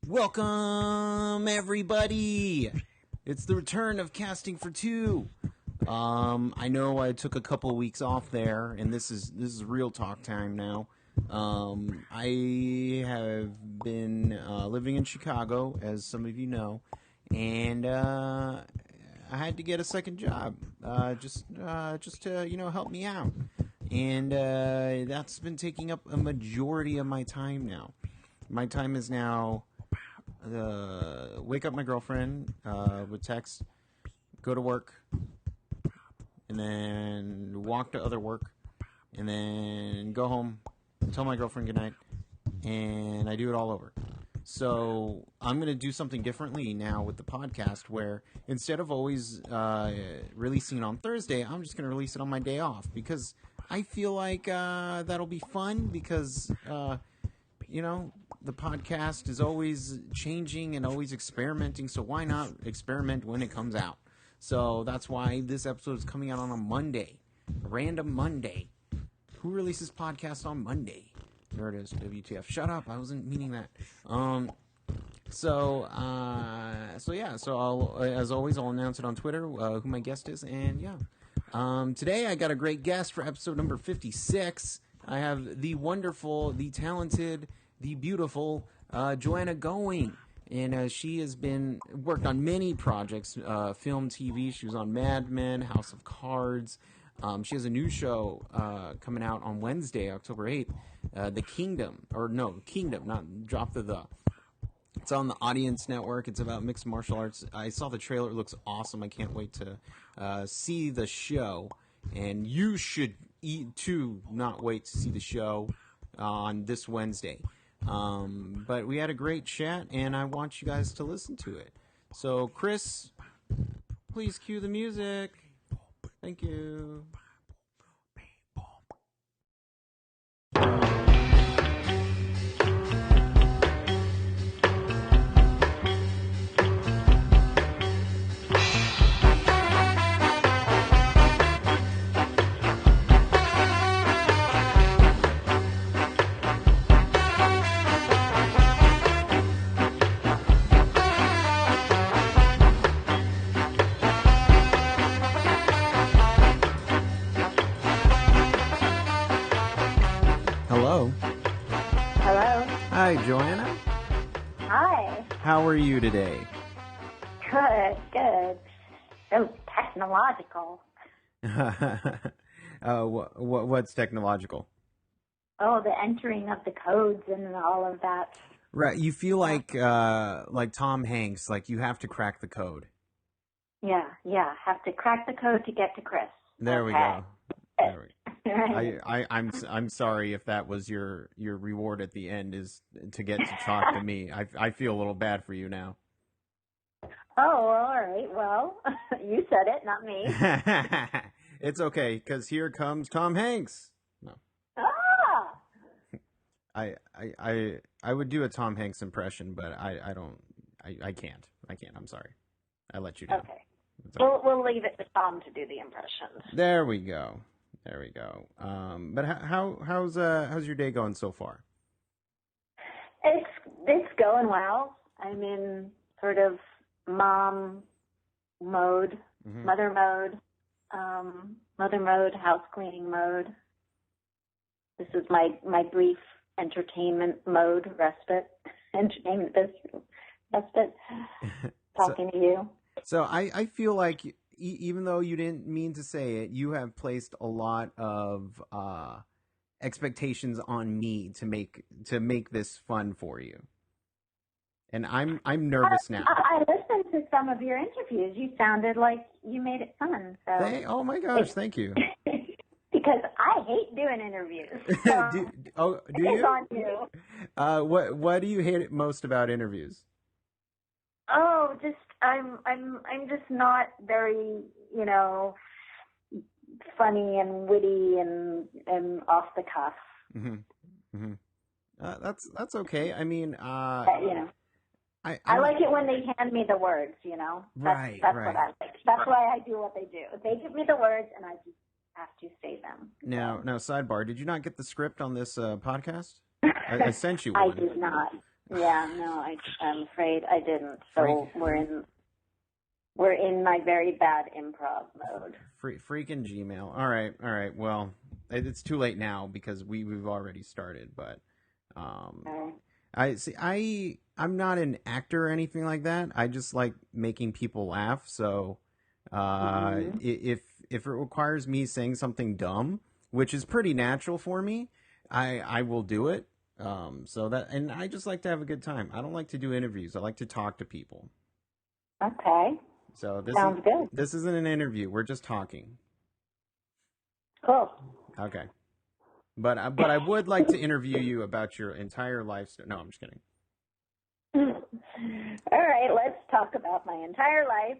Welcome, everybody. It's the return of Casting for Two. I know I took a couple of weeks off there, and this is real talk time now. I have been living in Chicago, as some of you know, and I had to get a second job just to help me out, and that's been taking up a majority of my time now. My time is now wake up my girlfriend with text, go to work, and then walk to other work, and then go home, tell my girlfriend goodnight, and I do it all over. So I'm going to do something differently now with the podcast, where instead of always releasing on Thursday, I'm just going to release it on my day off, because I feel like that'll be fun, because the podcast is always changing and always experimenting, so why not experiment when it comes out? So that's why this episode is coming out on a Monday, a random Monday. Who releases podcast on Monday? There it is, WTF. Shut up, I wasn't meaning that. So I'll, as always, I'll announce it on Twitter, who my guest is, and yeah. Today I got a great guest for episode number 56. I have the wonderful, the talented, the beautiful Joanna Going, and she has worked on many projects, film, TV. She was on Mad Men, House of Cards. She has a new show coming out on Wednesday, October 8th, Kingdom, not drop the. It's on the Audience Network. It's about mixed martial arts. I saw the trailer. It looks awesome. I can't wait to see the show, and you should not wait to see the show on this Wednesday. But we had a great chat, and I want you guys to listen to it. So, Chris, please cue the music. Thank you. Hi, Joanna. Hi. How are you today? Good. So technological. What's technological? Oh, the entering of the codes and all of that. Right. You feel like Tom Hanks, like you have to crack the code. Yeah. Have to crack the code to get to Chris. There we go. There we go. Right. I'm sorry if that was your reward at the end, is to get to talk to me. I feel a little bad for you now. Oh, all right. Well, you said it, not me. It's okay, because here comes Tom Hanks. No. Ah. I would do a Tom Hanks impression, but I can't. I'm sorry. I let you down. Okay. We'll leave it to Tom to do the impressions. There we go. But how's your day going so far? It's going well. I'm in sort of mom mode, Mm-hmm. mother mode, house cleaning mode. This is my brief entertainment mode, respite, talking to you. So I feel like, even though you didn't mean to say it, you have placed a lot of expectations on me to make this fun for you, and I'm nervous now. I listened to some of your interviews. You sounded like you made it fun. So oh my gosh, thank you. Because I hate doing interviews. So do you? It's on you. What do you hate most about interviews? Oh, just I'm just not very, funny and witty and off the cuff. Mm-hmm. Mm-hmm. That's okay. I mean, I like it when they hand me the words. That's what I like. That's why I do what they do. They give me the words, and I just have to say them. Now, sidebar. Did you not get the script on this podcast? I sent you one. I did not. Yeah, no, I'm afraid I didn't. So we're in my very bad improv mode. Freaking Gmail. All right. Well, it's too late now because we've already started. But Okay. I see. I'm not an actor or anything like that. I just like making people laugh. So if it requires me saying something dumb, which is pretty natural for me, I will do it. So that, and I just like to have a good time. I don't like to do interviews. I like to talk to people. Okay. So Sounds good. This isn't an interview. We're just talking. Cool. Okay. But I would like to interview you about your entire life. No, I'm just kidding. All right, let's talk about my entire life.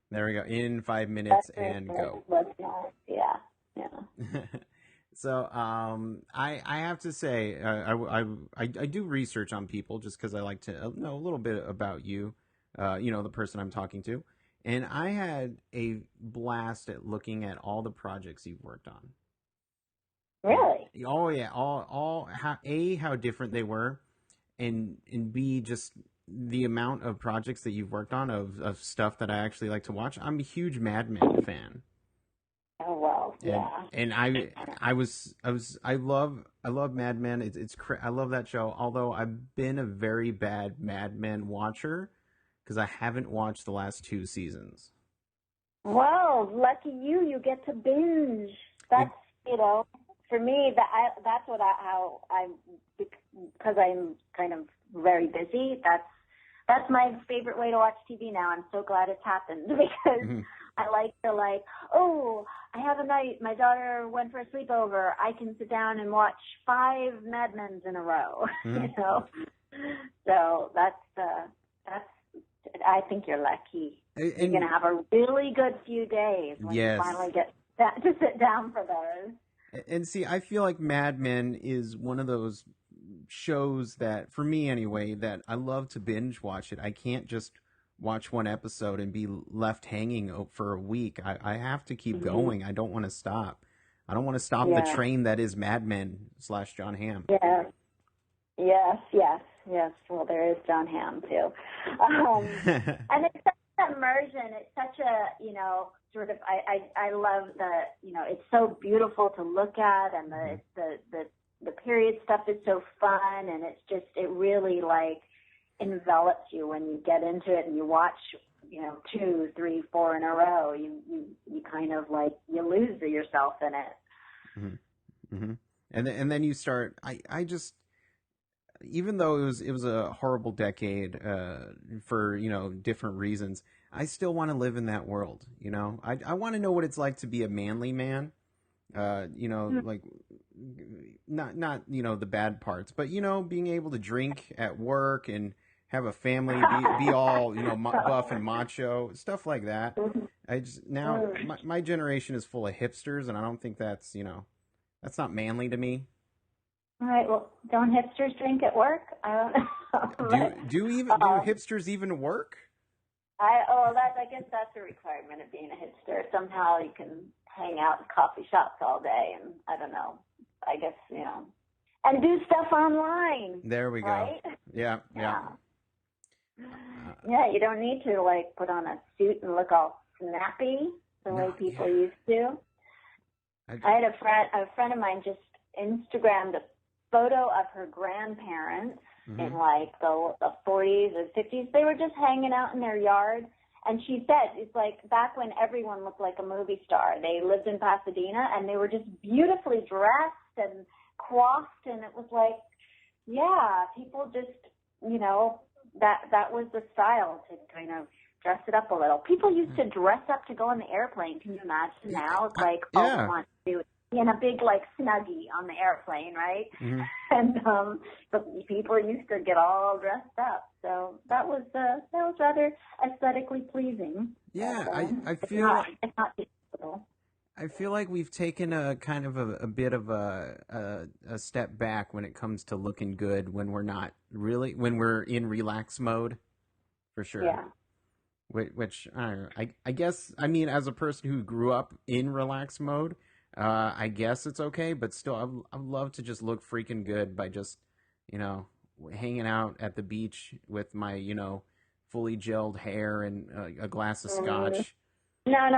There we go. In 5 minutes and go. Yeah. So I have to say I do research on people just because I like to know a little bit about you, the person I'm talking to, and I had a blast at looking at all the projects you've worked on. Really? Oh yeah, all how different they were, and B, just the amount of projects that you've worked on of stuff that I actually like to watch. I'm a huge Mad Men fan. Oh well, yeah. And I love Mad Men. I love that show. Although I've been a very bad Mad Men watcher because I haven't watched the last 2 seasons. Well, lucky you! You get to binge. That's for me, that's how I'm, because I'm kind of very busy. That's my favorite way to watch TV now. I'm so glad it's happened because I like to I have a night. My daughter went for a sleepover. I can sit down and watch 5 Mad Men's in a row. So that's. I think you're lucky. You're gonna have a really good few days when you finally get to sit down for those. And see, I feel like Mad Men is one of those shows that, for me anyway, that I love to binge watch it. I can't just watch one episode and be left hanging for a week. I have to keep going. I don't want to stop. I don't want to stop the train that is Mad Men / John Hamm. Yes. Well, there is John Hamm too. And it's such an immersion. It's such a, sort of, I love it's so beautiful to look at, and the period stuff is so fun, and it really like envelops you when you get into it and you watch, 2, 3, 4 in a row. You kind of like, you lose yourself in it. Mm-hmm. And then you start, I just, even though it was a horrible decade for different reasons, I still want to live in that world. I want to know what it's like to be a manly man. Like not the bad parts, but being able to drink at work and have a family, be all buff and macho, stuff like that. I just now my generation is full of hipsters, and I don't think that's that's not manly to me. All right. Well, don't hipsters drink at work? I don't know. Do hipsters even work? I guess that's a requirement of being a hipster. Somehow you can hang out in coffee shops all day, and I don't know. I guess and do stuff online. There we right? go. Yeah. Yeah, you don't need to like put on a suit and look all snappy the way people used to. I had a friend of mine just Instagrammed a photo of her grandparents in like the 40s or 50s. They were just hanging out in their yard. And she said it's like back when everyone looked like a movie star. They lived in Pasadena, and they were just beautifully dressed and coiffed. And it was like, people just, that was the style to kind of dress it up a little. People used to dress up to go on the airplane. Can you imagine now? It's like, I want to do it. In a big like Snuggie on the airplane, right? And but people used to get all dressed up, so that was rather aesthetically pleasing. Yeah, but, I feel it's not difficult. I feel like we've taken a kind of a bit of a step back when it comes to looking good when we're in relax mode, for sure. Yeah. Which I don't know. I guess as a person who grew up in relax mode. I guess it's okay, but still, I'd love to just look freaking good by just, hanging out at the beach with my, fully gelled hair and a glass of scotch. No.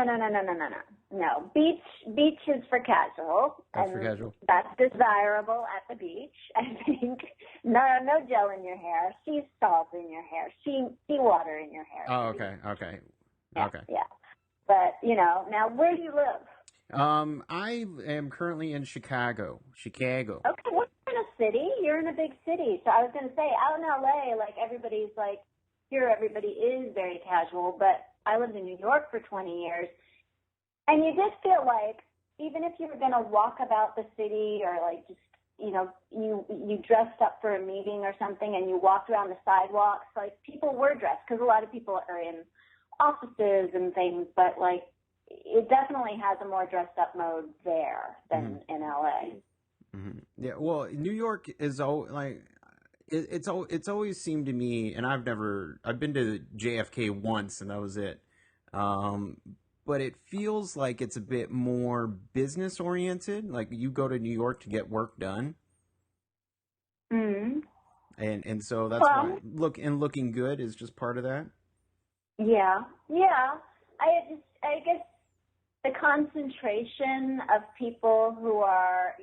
No. Beach is for casual. That's for casual. That's desirable at the beach, I think. No gel in your hair. Sea salt in your hair. Sea water in your hair. Oh, okay. Yeah. But, now where do you live? I am currently in Chicago. Okay, what kind of city? You're in a big city. So I was going to say, out in LA, everybody's here everybody is very casual, but I lived in New York for 20 years, and you just feel like even if you were going to walk about the city or you dressed up for a meeting or something and you walked around the sidewalks, people were dressed because a lot of people are in offices and things, but it definitely has a more dressed up mode there than in LA. Mm-hmm. Yeah, well, New York is it's always seemed to me, and I've been to JFK once, and that was it. But it feels like it's a bit more business oriented. Like you go to New York to get work done. Mm-hmm. And so that's why looking good is just part of that. Yeah. I guess the concentration of people who are,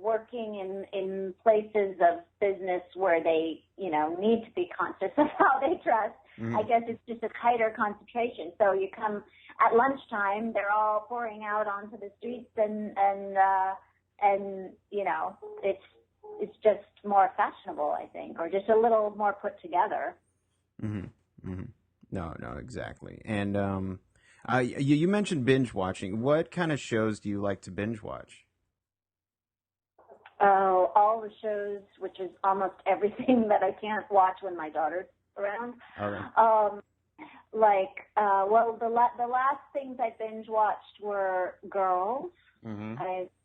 working in places of business where they, need to be conscious of how they dress. Mm-hmm. I guess it's just a tighter concentration. So you come at lunchtime, they're all pouring out onto the streets and it's just more fashionable, I think, or just a little more put together. Mm-hmm. Mm-hmm. No, exactly. And you mentioned binge watching. What kind of shows do you like to binge watch? Oh, all the shows, which is almost everything that I can't watch when my daughter's around. Okay. The last things I binge watched were Girls. Mm-hmm.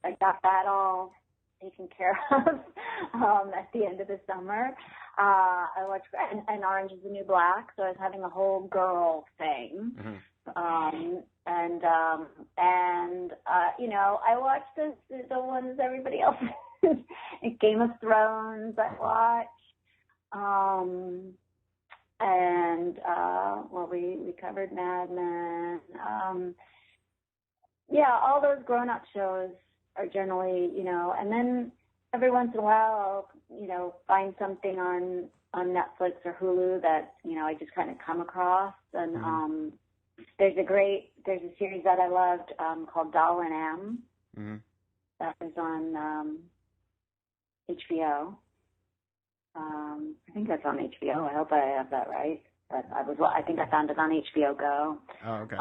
I got that all taken care of at the end of the summer. I watched and Orange is the New Black, so I was having a whole girl thing. Mm-hmm. I watched the ones everybody else. Game of Thrones I watched. We covered Mad Men. All those grown-up shows are generally, and then every once in a while I'll, find something on Netflix or Hulu that, I just kind of come across. And mm-hmm. There's a series that I loved called Doll and M. Mm-hmm. That was on HBO. I think that's on HBO. I hope I have that right. But I think I found it on HBO Go. Oh, okay.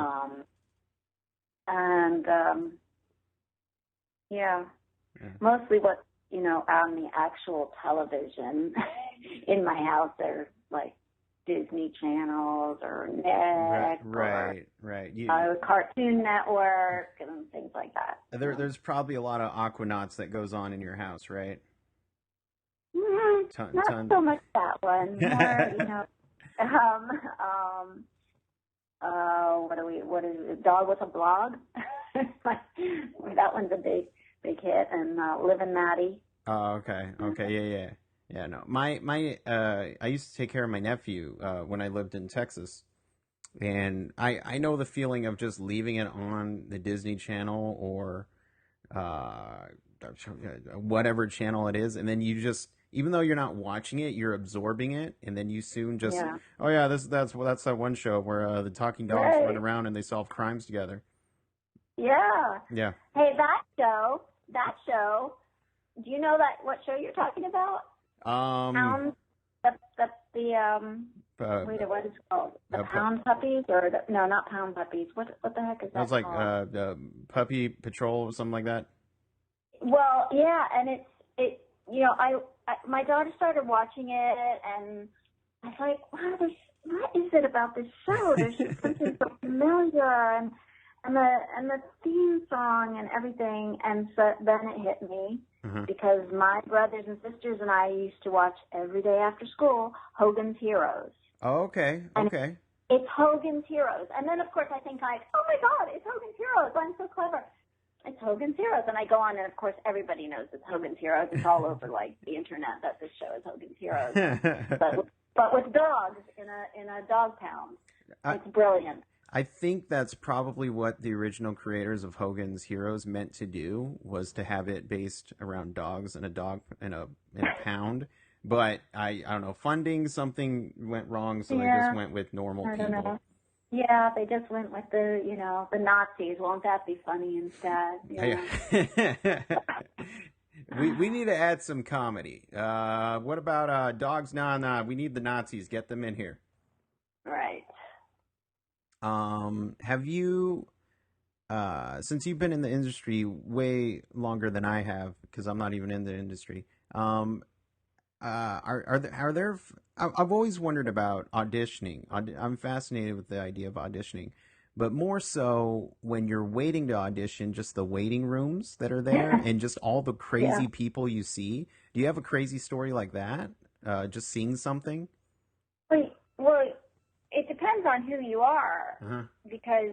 Mostly what's, on the actual television in my house are Disney channels or Nick right. Cartoon Network and things like that. There's probably a lot of Aquanauts that goes on in your house, right? Not so much that one. More, what is it? Dog with a Blog? That one's a big hit. And Liv and Maddie. Oh, okay. Yeah, no. I used to take care of my nephew when I lived in Texas. And I know the feeling of just leaving it on the Disney Channel or whatever channel it is, and then you just, even though you're not watching it, you're absorbing it, and then you soon just, that's that one show where the talking dogs run around and they solve crimes together. Yeah. Yeah. Hey, that show. Do you know what show you're talking about? What is it called? The Pound Puppies, or no, not Pound Puppies. What the heck is that? That's like the Puppy Patrol or something like that. Well, yeah, and it my daughter started watching it, and I was like, wow, what is it about this show? There's just something so familiar, and the theme song and everything, and so then it hit me. Mm-hmm. Because my brothers and sisters and I used to watch every day after school Hogan's Heroes. Oh, okay. It's Hogan's Heroes. And then, of course, I think oh, my God, it's Hogan's Heroes. I'm so clever. it's Hogan's Heroes. And I go on, and of course, everybody knows it's Hogan's Heroes. It's all over, like, the internet that this show is Hogan's Heroes. but with dogs in a dog pound. It's brilliant. I think that's probably what the original creators of Hogan's Heroes meant to do, was to have it based around dogs and a dog in a pound. But I don't know, something went wrong, so they just went with normal people. Know. Yeah, they just went with the Nazis. Won't that be funny instead? Yeah. we need to add some comedy. What about dogs? Nah, we need the Nazis. Get them in here. Right. Have you, since you've been in the industry way longer than I have, because I'm not even in the industry, are there? I've always wondered about auditioning. I'm fascinated with the idea of auditioning, but more so when you're waiting to audition, just the waiting rooms that are there and just all the crazy people you see. Do you have a crazy story like that? Just seeing something? Well, it depends on who you are, because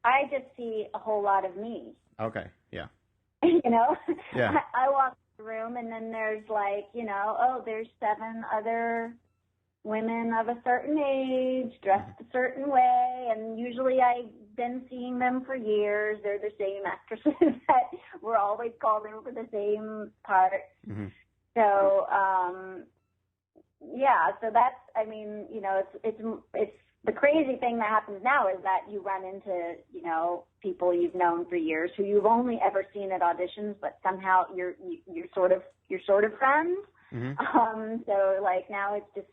I just see a whole lot of me. Okay, yeah. Yeah. I walk in the room, and then there's there's 7 other women of a certain age, dressed a certain way, and usually I've been seeing them for years. They're the same actresses that were always called in for the same part. Mm-hmm. So, so that's, it's the crazy thing that happens now is that you run into, people you've known for years who you've only ever seen at auditions, but somehow you're sort of friends. Mm-hmm. So like now it's just,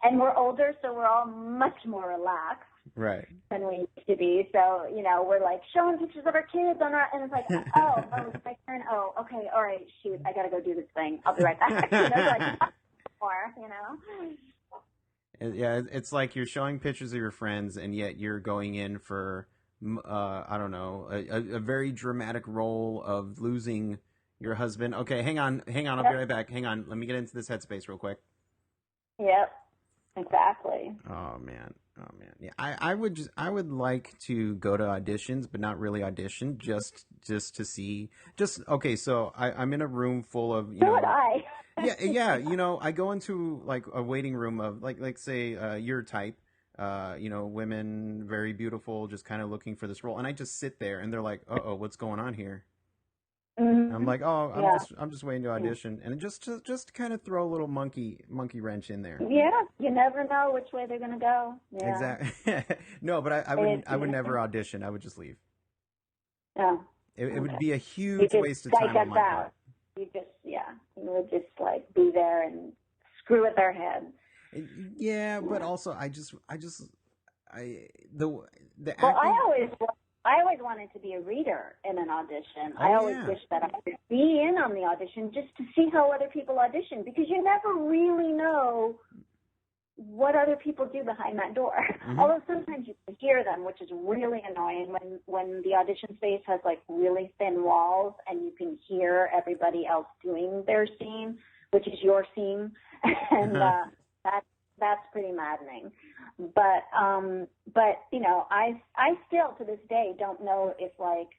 and we're older, so we're all much more relaxed. Right. Than we used to be. So, we're like showing pictures of our kids and it's like, oh, it's my turn. Oh, okay. All right. Shoot. I got to go do this thing. I'll be right back. Yeah, it's like you're showing pictures of your friends, and yet you're going in for, I don't know, a very dramatic role of losing your husband. Okay, hang on, I'll be right back. Hang on, let me get into this headspace real quick. Yep, exactly. Oh man. Yeah, I would like to go to auditions, but not really audition, just to see. Okay, so I'm in a room full of So would I. Yeah. I go into like a waiting room of like say your type, women, very beautiful, just kind of looking for this role, and I just sit there, and they're like, "Uh-oh, what's going on here?" Mm-hmm. I'm like, "Oh, I'm just waiting to audition," and just kind of throw a little monkey wrench in there. Yeah, you never know which way they're gonna go. Yeah. Exactly. No, but I would never audition. I would just leave. Oh. It would be a huge waste of time on my part. You would just like be there and screw with their heads. Yeah, but also I always wanted to be a reader in an audition. I always wish that I could be in on the audition just to see how other people audition, because you never really know what other people do behind that door. Mm-hmm. Although sometimes you can hear them, which is really annoying when the audition space has like really thin walls and you can hear everybody else doing their scene, which is your scene. And that's pretty maddening. But I still to this day don't know if like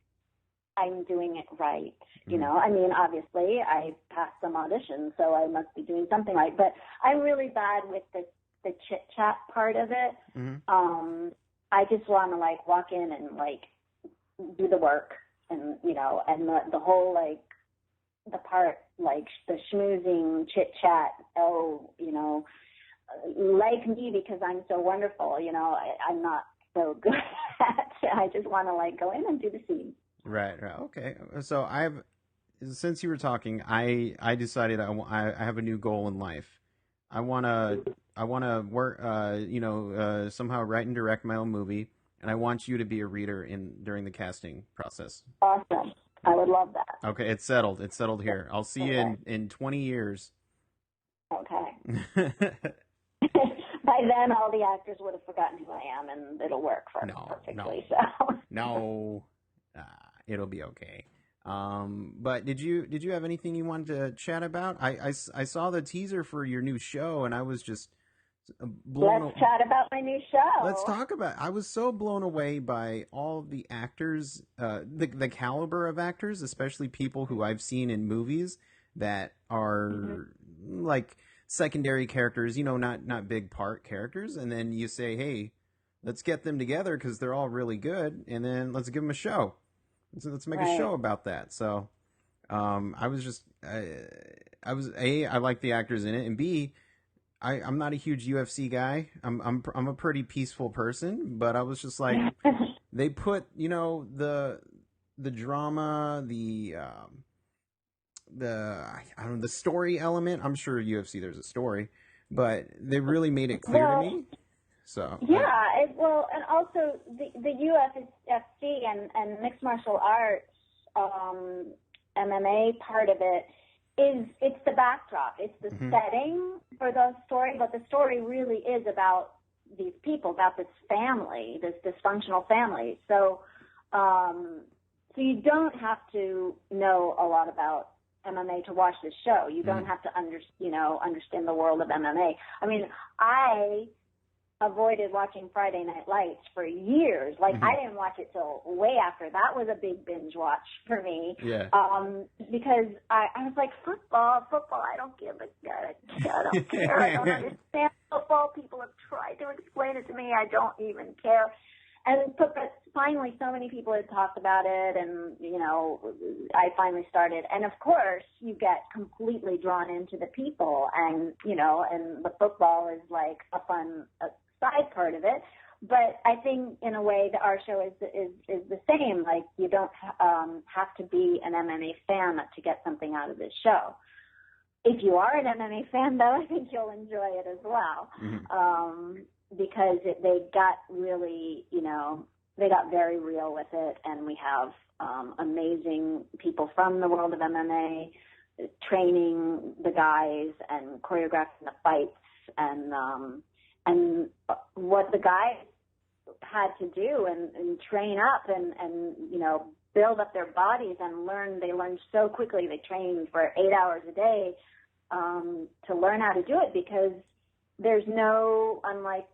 I'm doing it right. Mm-hmm. Obviously I passed some auditions, so I must be doing something right, but I'm really bad with the chit chat part of it. Mm-hmm. I just want to like walk in and like do the work, and and the whole like the part like the schmoozing chit chat. Like me because I'm so wonderful. I'm not so good at it. I just want to like go in and do the scene. Right. Okay. So since you were talking, I decided I have a new goal in life. I want to work, somehow write and direct my own movie, and I want you to be a reader during the casting process. Awesome. I would love that. Okay, it's settled. It's settled here. I'll see you in 20 years. Okay. By then, all the actors would have forgotten who I am, and it'll work perfectly. No, it'll be okay. But did you have anything you wanted to chat about? I saw the teaser for your new show, and I was just Let's chat about my new show. Let's talk about. I was so blown away by all the actors, the caliber of actors, especially people who I've seen in movies that are like secondary characters, not big part characters. And then you say, hey, let's get them together because they're all really good, and then let's give them a show. So let's make a show about that. So I was just, I like the actors in it, and B, I'm not a huge UFC guy. I'm a pretty peaceful person, but I was just like, they put the drama, the I don't know, the story element. I'm sure UFC there's a story, but they really made it clear to me. So yeah, and also the UFC and mixed martial arts, MMA part of it it's the backdrop, it's the setting for the story, but the story really is about these people, about this family, this dysfunctional family. So, so you don't have to know a lot about MMA to watch this show. You don't have to understand the world of MMA. I mean, I avoided watching Friday Night Lights for years. Like, I didn't watch it till way after. That was a big binge watch for me. Yeah. Because I was like, football, I don't give a shit. I don't care. I don't understand football. People have tried to explain it to me. I don't even care. But finally, so many people had talked about it, and, I finally started. And, of course, you get completely drawn into the people, and, and the football is like a fun side part of it. But I think, in a way, that our show is the same. Like, you don't have to be an MMA fan to get something out of this show. If you are an MMA fan, though, I think you'll enjoy it as well. Because they got really, they got very real with it, and we have amazing people from the world of MMA training the guys and choreographing the fights, and what the guys had to do and train up and build up their bodies and learn. They learned so quickly. They trained for 8 hours a day to learn how to do it, because there's no, unlike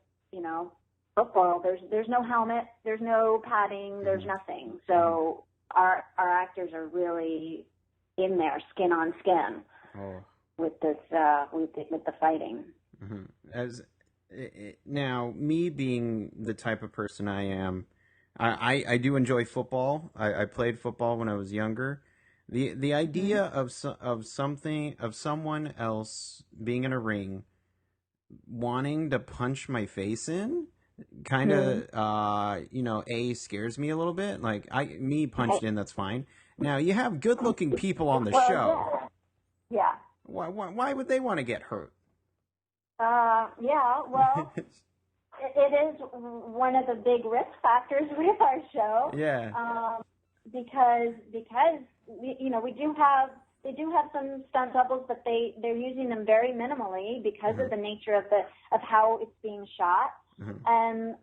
football, there's no helmet, there's no padding, there's nothing. So our actors are really in there, skin on skin, with this with the fighting. As now, me being the type of person I am, I do enjoy football. I played football when I was younger. The idea of someone else being in a ring, wanting to punch my face in, kind of, scares me a little bit. Like, me punched in, that's fine. Now, you have good-looking people on the show. Yeah. Why would they want to get hurt? Yeah, well, it is one of the big risk factors with our show. Yeah. Because they do have some stunt doubles, but they're using them very minimally because of the nature of how it's being shot. And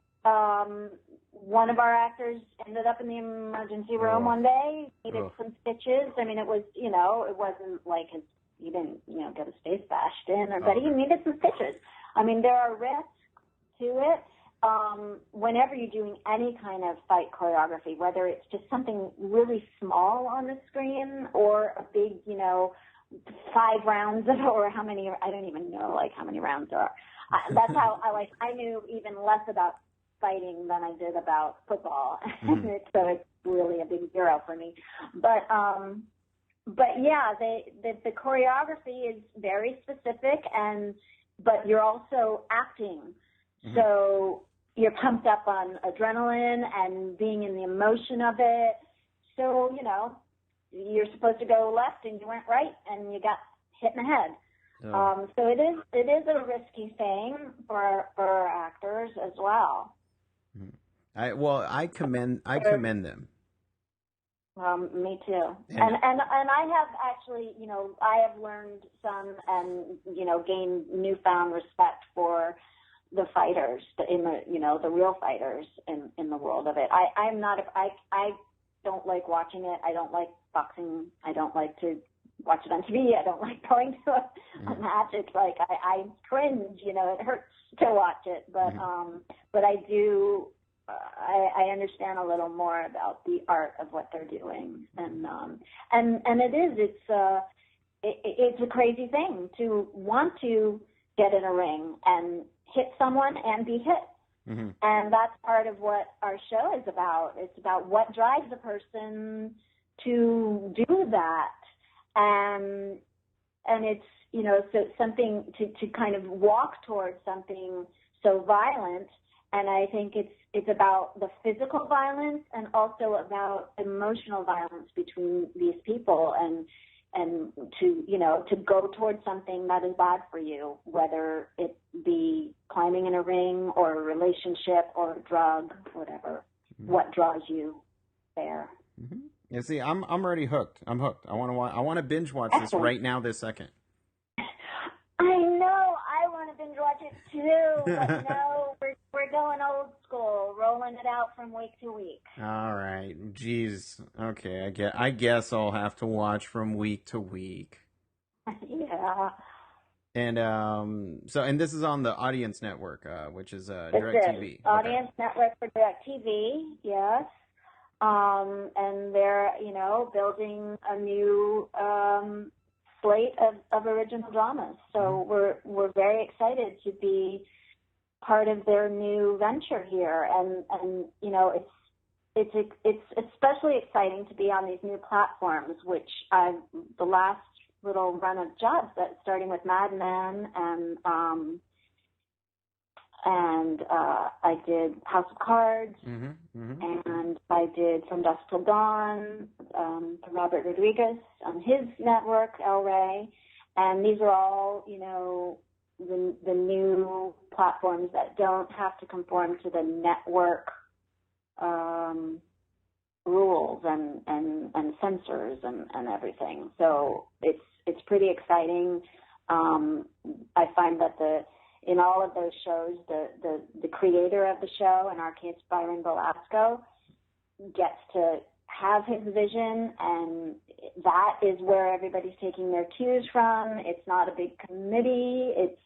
one of our actors ended up in the emergency room one day, needed some stitches. I mean, it was, it wasn't like he didn't, get his face bashed in, but he needed some stitches. I mean, there are risks to it. Whenever you're doing any kind of fight choreography, whether it's just something really small on the screen or a big, 5 rounds or how many, I don't even know, how many rounds there are. That's how I knew even less about fighting than I did about football. So it's really a big zero for me. But yeah, the choreography is very specific, but you're also acting. So you're pumped up on adrenaline and being in the emotion of it. So, you're supposed to go left and you went right and you got hit in the head. So it is a risky thing for our actors as well. I commend them. Me too. And I have actually, I have learned some and, gained newfound respect for the fighters the real fighters in the world of it. I don't like watching it. I don't like boxing. I don't like to watch it on TV. I don't like going to a match. It's like I cringe. You know, it hurts to watch it. But I do. I understand a little more about the art of what they're doing, and it's a crazy thing to want to get in a ring and hit someone and be hit. Mm-hmm. And that's part of what our show is about. It's about what drives a person to do that. And it's, you know, so something to kind of walk towards something so violent. And I think it's about the physical violence and also about emotional violence between these people, and to, you know, to go towards something that is bad for you, whether it be climbing in a ring or a relationship or a drug, whatever, what draws you there. Mm-hmm. Yeah, see, I'm already hooked. I'm hooked. I want to binge watch this right now, this second. I know. I want to binge watch it too, but no, we're going old school, rolling it out from week to week. All right. Jeez. Okay. I guess I'll have to watch from week to week. Yeah. And and this is on the Audience Network, which is DirecTV. Audience Network for DirecTV. Yes. And they're, you know, building a new slate of original dramas. So we're very excited to be part of their new venture here, and you know, it's especially exciting to be on these new platforms, which the last little run of jobs, that starting with Mad Men and I did House of Cards, and I did From Dusk Till Dawn, for Robert Rodriguez on his network, El Rey, and these are all, you know, the new platforms that don't have to conform to the network rules and censors and everything. So it's pretty exciting. I find that in all of those shows, the creator of the show, in our case Byron Velasco, gets to have his vision, and that is where everybody's taking their cues from. It's not a big committee. It's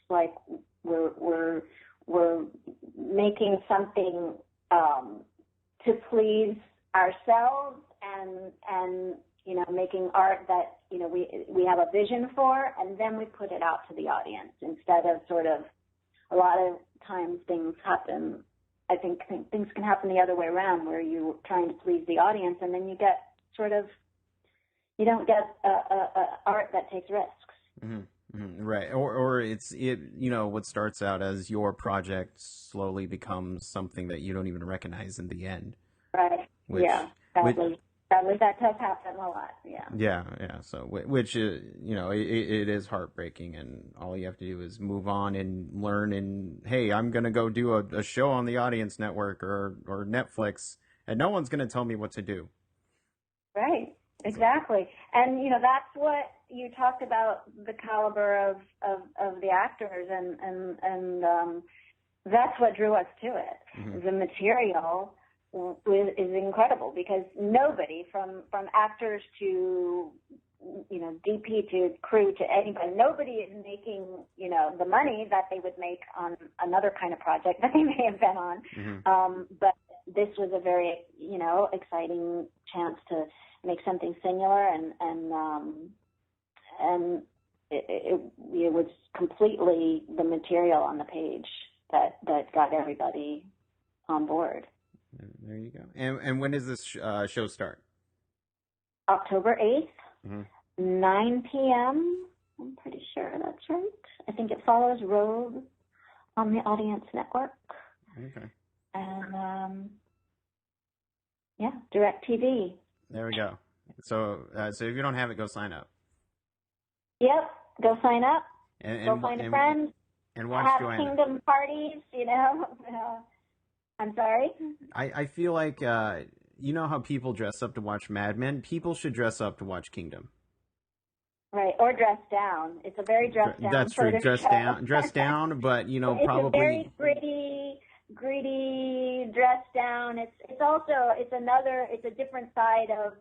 like we're making something to please ourselves, and you know, making art that, you know, we have a vision for, and then we put it out to the audience, instead of sort of, a lot of times things happen, I think things can happen the other way around, where you're trying to please the audience, and then you get sort of, you don't get art that takes risks. Mm-hmm. Mm-hmm. Right. Or it, you know, what starts out as your project slowly becomes something that you don't even recognize in the end. Right. Yeah. That does happen a lot. Yeah. Yeah. Yeah. So, which, you know, it is heartbreaking, and all you have to do is move on and learn. And hey, I'm going to go do a show on the Audience Network or Netflix, and no one's going to tell me what to do. Right. Exactly. And, you know, that's what you talked about, the caliber of the actors, and that's what drew us to it. Mm-hmm. The material is incredible, because nobody, from actors to, you know, DP to crew to anybody, nobody is making, you know, the money that they would make on another kind of project that they may have been on. Mm-hmm. But this was a very, you know, exciting chance to make something singular, and it was completely the material on the page that got everybody on board. There you go. And when does this show start? October 8th, 9 p.m. I'm pretty sure that's right. I think it follows Rogue on the Audience Network. Okay. And, yeah, DirecTV. There we go. So if you don't have it, go sign up. Yep, go sign up. And go find a friend. And watch have Joanna. Kingdom parties, you know. I'm sorry? I feel like, you know how people dress up to watch Mad Men? People should dress up to watch Kingdom. Right, or dress down. It's a very dress down. That's true. Dress down, but, you know, it's probably. It's a very gritty, greedy, dressed down. It's also it's a different side of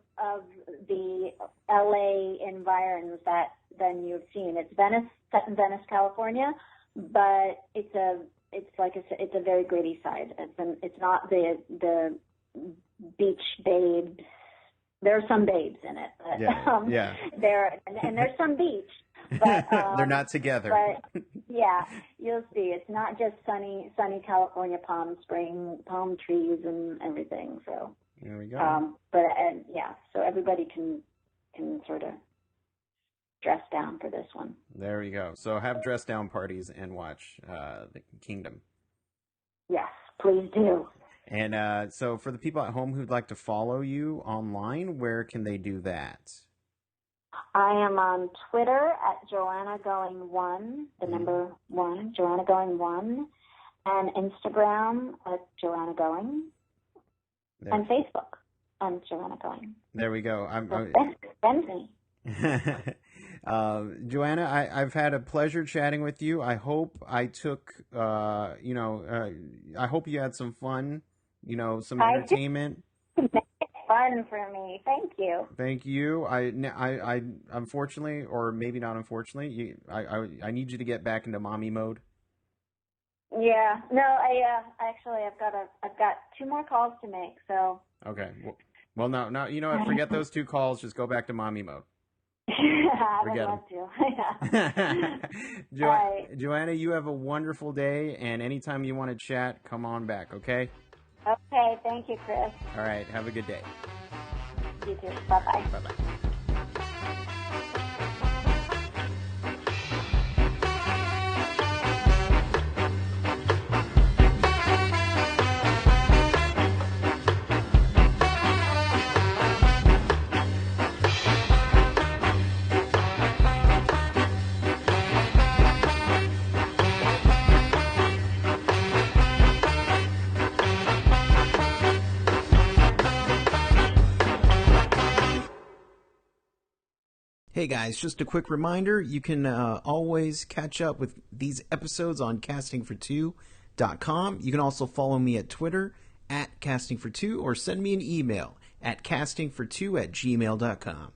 the LA environs than you've seen. It's set in Venice, California, but it's a very gritty side. It's not the beach babes. There are some babes in it, but there's some beach. But, they're not together. But yeah, you'll see. It's not just sunny California palm trees and everything. So there we go. So everybody can sort of dress down for this one. There we go. So have dress down parties and watch The Kingdom. Yes, please do. And so for the people at home who'd like to follow you online, where can they do that? I am on Twitter at Joanna Going 1, the number 1, Joanna Going 1, and Instagram at Joanna Going, and Facebook on Joanna Going. There we go. Send me. Joanna, I've had a pleasure chatting with you. I hope I took, I hope you had some fun, some entertainment. Fun for me. Thank you. Thank you. I unfortunately, or maybe not unfortunately, I need you to get back into mommy mode. Yeah. No, I've got 2 more calls to make, so. Okay. Well, no, forget those 2 calls. Just go back to mommy mode. I would love to. Joanna, you have a wonderful day, and anytime you want to chat, come on back, okay? Okay, thank you, Chris. All right, have a good day. You too. Bye-bye. Bye-bye. Hey guys, just a quick reminder, you can always catch up with these episodes on castingfor2.com. You can also follow me at Twitter at castingfor2 or send me an email at castingfor2@gmail.com.